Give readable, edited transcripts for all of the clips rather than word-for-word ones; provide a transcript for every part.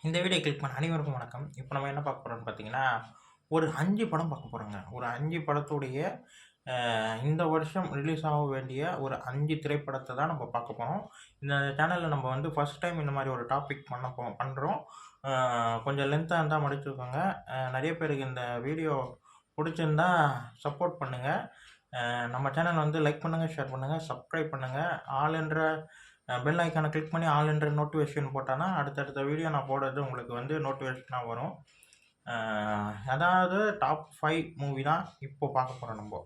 இந்த video click பண்ண அனைவருக்கும் வணக்கம். இப்போ நம்ம என்ன பார்க்க போறோம்னு பார்த்தீங்கன்னா, ஒரு 5 படம் பார்க்க போறோங்க. ஒரு 5 படத்துடைய இந்த வருஷம் ரிலீஸ் ஆக வேண்டிய ஒரு 5 திரைப்படத்த தான் நம்ம பார்க்க போறோம். இந்த சேனல்ல நம்ம வந்து ஃபர்ஸ்ட் டைம் இந்த மாரி ஒரு டாபிக் பண்றோம். அ கொஞ்சம் லென்த்தா இருந்தா மன்னிச்சுக்கோங்க. நெறைய பேருக்கு இந்த வீடியோ புடிச்சிருந்தா சப்போர்ட் பண்ணுங்க. நம்ம சேனல் வந்து லைக் பண்ணுங்க, ஷேர் பண்ணுங்க, சப்ஸ்கிரைப் பண்ணுங்க. ஆல் என்ற பெல் ஐக்கான கிளிக் பண்ணி ஆல் என்ற நோட்டிஃபிகேஷன் போட்டானா, அடுத்தடுத்த வீடியோ நான் போடுறது உங்களுக்கு வந்து நோட்டிஃபிகேஷனா வரும். அதாவது டாப் 5 மூவி தான் இப்போ பார்க்க போறோம் நம்போ.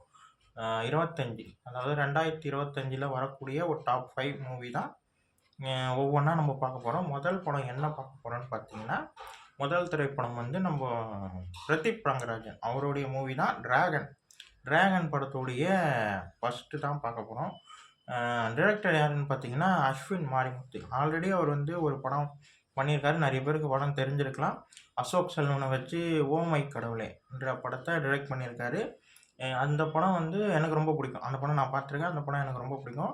25 அதாவது 2025ல வரக்கூடிய ஒரு டாப் 5 மூவி தான் ஒவ்வொன்னா நம்ம பார்க்க போறோம். முதல் படம் என்ன பார்க்க போறோம்னு பார்த்தீங்கன்னா, முதல் திரைப்படம் வந்து நம்ப பிரதீப் ரங்கராஜன் அவருடைய மூவி தான் டிராகன். டிராகன் படத்துடைய ஃபர்ஸ்ட்டு தான் பார்க்க போறோம். டைரக்டர் யாருன்னு பார்த்தீங்கன்னா, அஸ்வின் மாரிமுத்து. ஆல்ரெடி அவர் வந்து ஒரு படம் பண்ணியிருக்காரு. நெறைய பேருக்கு படம் தெரிஞ்சிருக்கலாம். அசோக் செல்வன வச்சு "ஓ மை கடவுளே" என்ற படத்த டைரக்ட் பண்ணியிருக்காரு. அந்த படம் வந்து எனக்கு ரொம்ப பிடிக்கும். அந்த படம் நான் பார்த்துருக்கேன். அந்த படம் எனக்கு ரொம்ப பிடிக்கும்.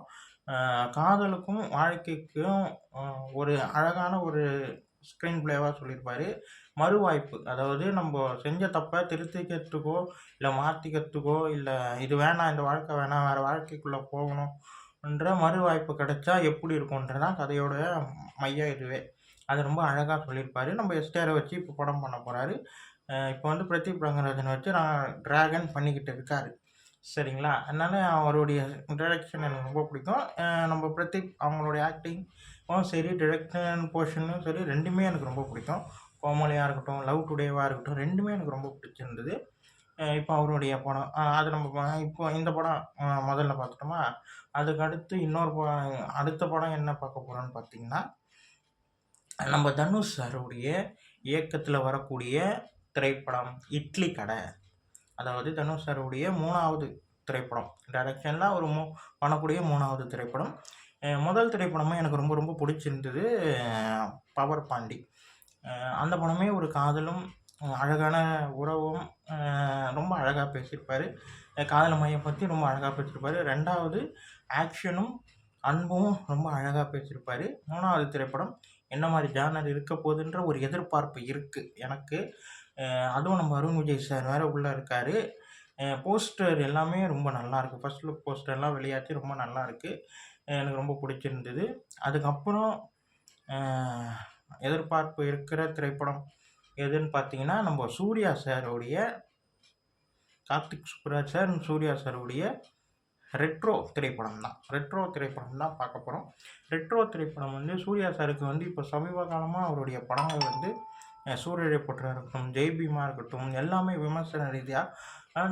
காதலுக்கும், வாழ்க்கைக்கும் அ ஒரு அழகான ஒரு ஸ்க்ரீன் பிளேவா சொல்லியிருப்பாரு. மறுவாய்ப்பு, அதாவது நம்ப செஞ்ச தப்ப திருத்திக்கிறதுக்கோ, இல்ல மாத்திக்கிறதுக்கோ, இல்ல இது வேணாம், இந்த வாழ்க்கை வேணாம், வேற வாழ்க்கைக்குள்ள போகணும் என்ற மறுவாய்ப்பு கிடைச்சா எப்படி இருக்கும்ன்றது தான் கதையோட மையம் இதுவே. அது ரொம்ப அழகா சொல்லியிருப்பாரு. நம்ம எஸ்டிஆர வச்சு இப்போ படம் பண்ண போறாரு. இப்போ வந்து பிரதீப் ரங்கராஜன வச்சு டிராகன் பண்ணிக்கிட்டு இருக்காரு. சரிங்களா? அதனால அவருடைய டைரக்ஷன் எனக்கு ரொம்ப பிடிக்கும். நம்ம பிரதீப் அவங்களுடைய ஆக்டிங்கும் சரி, டைரக்ஷன் போர்ஷனும் சரி 2மே எனக்கு ரொம்ப பிடிக்கும். கோமாளியா இருக்கட்டும், லவ் டுடேவா இருக்கட்டும் 2மே எனக்கு ரொம்ப பிடிச்சிருந்தது. இப்போ அவருடைய படம் அது நம்ம இப்போ இந்த படம் முதல்ல பார்த்துட்டோமா? அதுக்கு அடுத்து அடுத்த படம் என்ன பார்க்க போறோம்னு பார்த்தீங்கன்னா, நம்ம தனுஷ் சாருடைய இயக்கத்தில வரக்கூடிய திரைப்படம் இட்லி கடை. அதாவது தனுஷ் சாருடைய 3வது திரைப்படம். டைரக்ஷன்ல அவர் பண்ணக்கூடிய 3வது திரைப்படம். முதல் திரைப்படமும் எனக்கு ரொம்ப ரொம்ப பிடிச்சிருந்தது. பவர் பாண்டி. அந்த படமே ஒரு காதலும், அழகான உறவும் ரொம்ப அழகா பேசியிருப்பாரு. காதல மையப்படுத்தி ரொம்ப அழகா பேசியிருப்பாரு. 2வது ஆக்ஷனும், அன்பும் ரொம்ப அழகா பேசியிருப்பாரு. 3வது திரைப்படம் என்ன மாரி ஜானர் இருக்க போதுன்ற ஒரு எதிர்பார்ப்பு இருக்கு எனக்கு. அதுவும் நம்ம அருண் விஜய் சார் வேற உள்ள இருக்காரு. போஸ்டர் எல்லாமே ரொம்ப நல்லாயிருக்கு. ஃபர்ஸ்ட் லுக் போஸ்டர்லாம் வெளியாச்சு ரொம்ப நல்லாயிருக்கு. எனக்கு ரொம்ப பிடிச்சிருந்தது. அதுக்கப்புறம் அ எதிர்பார்ப்பு இருக்கிற திரைப்படம் எதுன்னு பார்த்தீங்கன்னா, நம்ம சூர்யா சாருடைய கார்த்திக் சுப்புராஜ் சார், சூர்யா சாருடைய ரெட்ரோ திரைப்படம் தான். ரெட்ரோ திரைப்படம் தான் பார்க்க போறோம். ரெட்ரோ திரைப்படம் வந்து சூர்யா சாருக்கு வந்து இப்போ சமீப காலமா அவருடைய படங்கள் வந்து சூரரை போற்றா இருக்கட்டும், ஜெய் பீமா இருக்கட்டும், எல்லாமே விமர்சன ரீதியா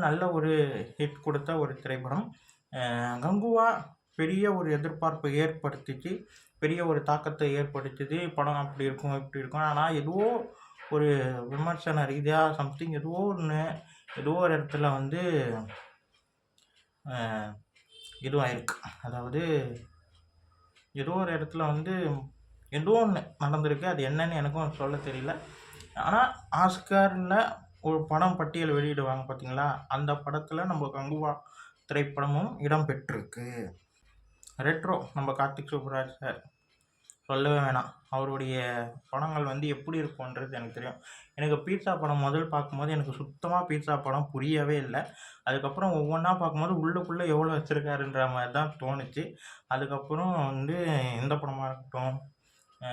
நல்ல ஒரு ஹிட் கொடுத்த ஒரு திரைப்படம். கங்குவா பெரிய ஒரு எதிர்பார்ப்பை ஏற்படுத்திச்சு. பெரிய ஒரு தாக்கத்தை ஏற்படுத்துது. படம் அப்படி இருக்கும், இப்படி இருக்கும். ஆனா ஏதோ ஒரு விமர்சன ரீதியா சம்திங் ஏதோ ஒரு இடத்துல வந்து அ இதுவாயிருக்கு. அதாவது ஏதோ ஒரு இடத்துல வந்து ஏதோ ஒண்ணு நடந்திருக்கு. அது என்னன்னு எனக்கும் சொல்ல தெரியல. ஆனா ஆஸ்கார்ல ஒரு படம் பட்டியல் வெளியிடுவாங்க பார்த்தீங்களா? அந்த படத்துல நம்ம கங்குவா திரைப்படமும் இடம் பெற்றிருக்கு. ரெட்ரோ நம்ம கார்த்திக் சுப்புராஜ் சார் சொல்லவே வேணாம். அவருடைய படங்கள் வந்து எப்படி இருக்கும்ன்றது எனக்கு தெரியும். எனக்கு பீட்சா படம் முதல் பார்க்கும்போது எனக்கு சுத்தமா பீட்சா படம் புரியவே இல்ல. அதுக்கப்புறம் ஒவ்வொன்னா பார்க்கும்போது உள்ளுக்குள்ள எவ்வளோ வச்சிருக்காருன்ற மாரி தான் தோணுச்சு. அதுக்கப்புறம் வந்து இந்த படமா இருக்கட்டும், அ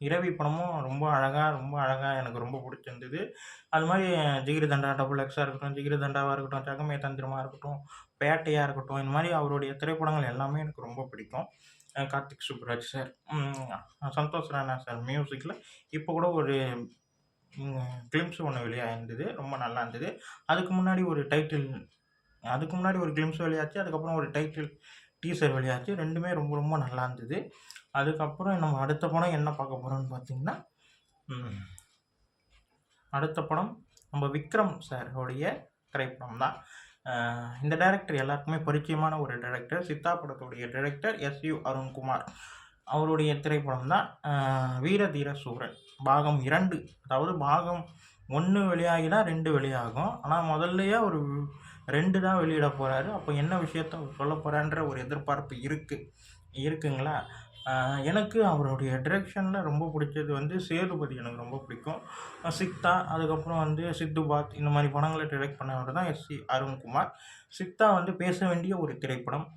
இரவி படமும் ரொம்ப அழகா எனக்கு ரொம்ப பிடிச்சிருந்தது. அது மாரி ஜிகிரு தண்டா, டபுள் எக்ஸா இருக்கட்டும், ஜிகிரு தண்டாவா இருக்கட்டும், ஜெகமே தந்திரமா இருக்கட்டும், பேட்டையா இருக்கட்டும், இந்த மாரி அவருடைய திரைப்படங்கள் எல்லாமே எனக்கு ரொம்ப பிடிக்கும். கார்த்திக் சுப்புராஜ் சார், சந்தோஷ் ராணா சார் மியூசிக்ல இப்போ கூட ஒரு கிளிம்ஸ் ஒண்ணு வெளியாயிருந்தது. ரொம்ப நல்லா இருந்தது. அதுக்கு முன்னாடி ஒரு டைட்டில் அதுக்கு முன்னாடி ஒரு கிளிம்ஸ் வெளியாச்சு. அதுக்கப்புறம் ஒரு டைட்டில் டீசர் வெளியாச்சு. 2மே ரொம்ப ரொம்ப நல்லா இருந்தது. அதுக்கப்புறம் நம்ம அடுத்த படம் என்ன பார்க்க போறோம்னு பார்த்தீங்கன்னா, ம் அடுத்த படம் நம்ம விக்ரம் சாருடைய திரைப்படம் தான். இந்த டைரக்டர் எல்லாருக்குமே பரிச்சயமான ஒரு டைரக்டர். சித்தா படத்துடைய டைரக்டர் எஸ்.யு. அருண்குமார். அவருடைய திரைப்படம் தான் வீர தீர சூரன் பாகம் 2. அதாவது பாகம் 1 வெளியாகி தான் 2 வெளியாகும். ஆனா முதல்லயே ஒரு 2 தான் வெளியிட போறாரு. அப்போ என்ன விஷயத்த சொல்லப் போறார்ன்ற ஒரு எதிர்பார்ப்பு இருக்குங்களா? எனக்கு அவருடைய டிரெக்ஷனில் ரொம்ப பிடிச்சது வந்து சேதுபதி எனக்கு ரொம்ப பிடிக்கும். சித்தா, அதுக்கப்புறம் வந்து சித்துபாத் இந்த மாதிரி படங்களை டிரெக்ட் பண்ணவர் தான் எஸ்சி அருண்குமார். சித்தா வந்து பேச வேண்டிய ஒரு திரைப்படம்.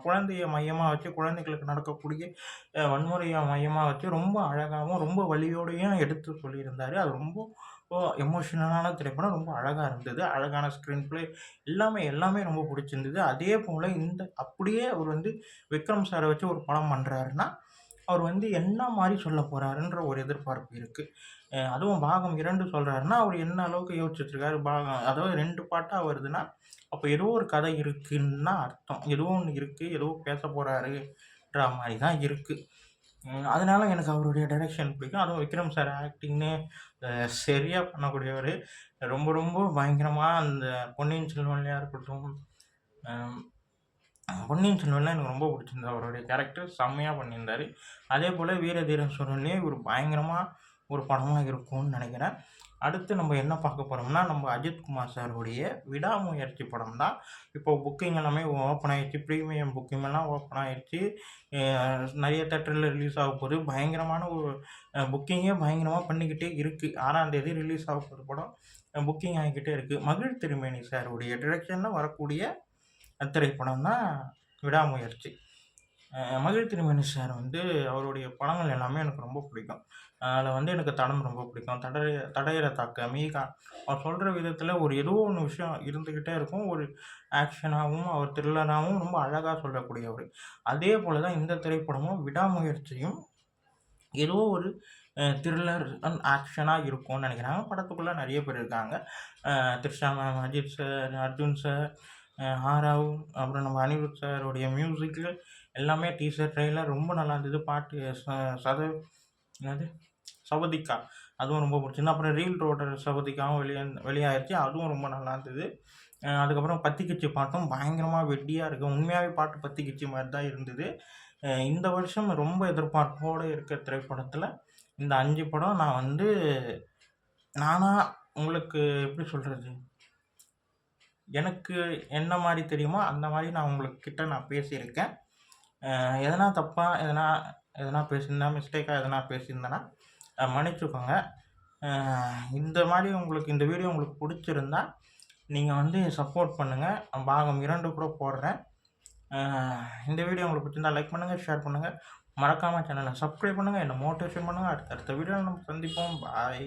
குழந்தைய மையமாக வச்சு குழந்தைகளுக்கு நடக்கக்கூடிய வன்முறையை மையமாக வச்சு ரொம்ப அழகாகவும் ரொம்ப வலியோடையும் எடுத்து சொல்லியிருந்தார். அது ரொம்ப எமோஷனலான திரைப்படம். ரொம்ப அழகாக இருந்தது. அழகான ஸ்க்ரீன் ப்ளே எல்லாமே எல்லாமே ரொம்ப பிடிச்சிருந்தது. அதே போல் இந்த அப்படியே அவர் வந்து விக்ரம் சாரை வச்சு ஒரு படம் பண்ணுறாருன்னா அவர் வந்து என்ன மாதிரி சொல்ல போகிறாருன்ற ஒரு எதிர்பார்ப்பு இருக்குது. அதுவும் பாகம் 2 சொல்கிறாருன்னா அவர் என்ன அளவுக்கு யோசிச்சுட்ருக்காரு. பாகம் அதாவது 2 பாட்டாக வருதுன்னா அப்போ ஏதோ ஒரு கதை இருக்குன்னு தான் அர்த்தம். ஏதோ ஒன்று இருக்குது, ஏதோ பேச போகிறாருன்ற மாதிரி தான் இருக்குது. அதனால எனக்கு அவருடைய டைரக்ஷன் பிடிக்கும். அதுவும் விக்ரம் சார் ஆக்டிங்கு சரியா பண்ணக்கூடியவரு. ரொம்ப ரொம்ப பயங்கரமா அந்த பொன்னியின் செல்வன்லயா இருக்கட்டும், அம் பொன்னியின் செல்வன்லாம் எனக்கு ரொம்ப பிடிச்சிருந்தது. அவருடைய கேரக்டர் செம்மையா பண்ணியிருந்தாரு. அதேபோல வீர தீர சூரன்லயும் இவரு பயங்கரமா ஒரு படமா இருக்கும்னு நெனைக்கிறேன். அடுத்து நம்ம என்ன பார்க்க போறோம்னா, நம்ம அஜித் குமார் சாருடைய விடாமுயற்சி படம் தான். இப்போ புக்கிங் எல்லாமே ஓப்பன் ஆயிடுச்சு. பிரீமியம் புக்கிங் எல்லாம் ஓப்பன் ஆயிடுச்சு. நெறைய தியேட்டர்ல ரிலீஸ் ஆகப்போது. பயங்கரமான ஒரு புக்கிங்கே பயங்கரமா பண்ணிக்கிட்டே இருக்கு. 6ஆம் தேதி ரிலீஸ் ஆகப்போது படம். புக்கிங் ஆகிக்கிட்டே இருக்கு. மகிழ் திருமேனி சாருடைய டிரெக்ஷன்ல வரக்கூடிய திரைப்படம் தான் விடாமுயற்சி. மகிழ் திருமேனி சார் வந்து அவருடைய படங்கள் எல்லாமே எனக்கு ரொம்ப பிடிக்கும். அதில் வந்து எனக்கு தடம் ரொம்ப பிடிக்கும். தடையற தாக்க, மீகா அவர் சொல்கிற விதத்தில் ஒரு ஏதோ ஒன்று விஷயம் இருந்துக்கிட்டே இருக்கும். ஒரு ஆக்ஷனாகவும் அவர் த்ரில்லராகவும் ரொம்ப அழகாக சொல்லக்கூடியவர். அதே போல் தான் இந்த திரைப்படமும் விடாமுயற்சியும் ஏதோ ஒரு த்ரில்லர் அண்ட் ஆக்ஷனாக இருக்கும்னு நினைக்கிறாங்க. படத்துக்குள்ளே நிறைய பேர் இருக்காங்க. Trisha ma'am, Ajith sir, Arjun sir, Aarav, அப்புறம் நம்ம அனிருத் சாருடைய மியூசிக்கு எல்லாமே டீசர், ட்ரெய்லர் ரொம்ப நல்லா இருந்தது. பாட்டு சத என்னது சவதிக்கா அதுவும் ரொம்ப பிடிச்சிருந்தது. அப்புறம் ரீல் ரோடர் சவதிக்காவும் வெளியாயிருச்சு. அதுவும் ரொம்ப நல்லா இருந்தது. அதுக்கப்புறம் பத்திக்கிச்சி பாட்டும் பயங்கரமாக வெட்டியாக இருக்குது. உண்மையாகவே பாட்டு பத்திக்கிச்சி மாதிரி தான் இருந்தது. இந்த வருஷம் ரொம்ப எதிர்பார்ப்போடு இருக்க திரைப்படத்தில் இந்த 5 படம் நான் வந்து நானா உங்களுக்கு எப்படி சொல்கிறது, எனக்கு என்ன மாதிரி தெரியுமோ அந்த மாதிரி நான் உங்கள்கிட்ட நான் பேசியிருக்கேன். எதனா தப்பாக எதனா பேசியிருந்தா மிஸ்டேக்காக எதனா பேசியிருந்தேன்னா மன்னிச்சுக்கோங்க. இந்த மாதிரி உங்களுக்கு இந்த வீடியோ உங்களுக்கு பிடிச்சிருந்தா நீங்கள் வந்து சப்போர்ட் பண்ணுங்கள். பாகம் 2 கூட போடுறேன். இந்த வீடியோ உங்களுக்கு பிடிச்சிருந்தா லைக் பண்ணுங்கள், ஷேர் பண்ணுங்கள். மறக்காமல் சேனலை சப்ஸ்கிரைப் பண்ணுங்கள், என்னை மோட்டிவேஷன் பண்ணுங்கள். அடுத்த வீடியோவில் நம்ம சந்திப்போம். பாய்.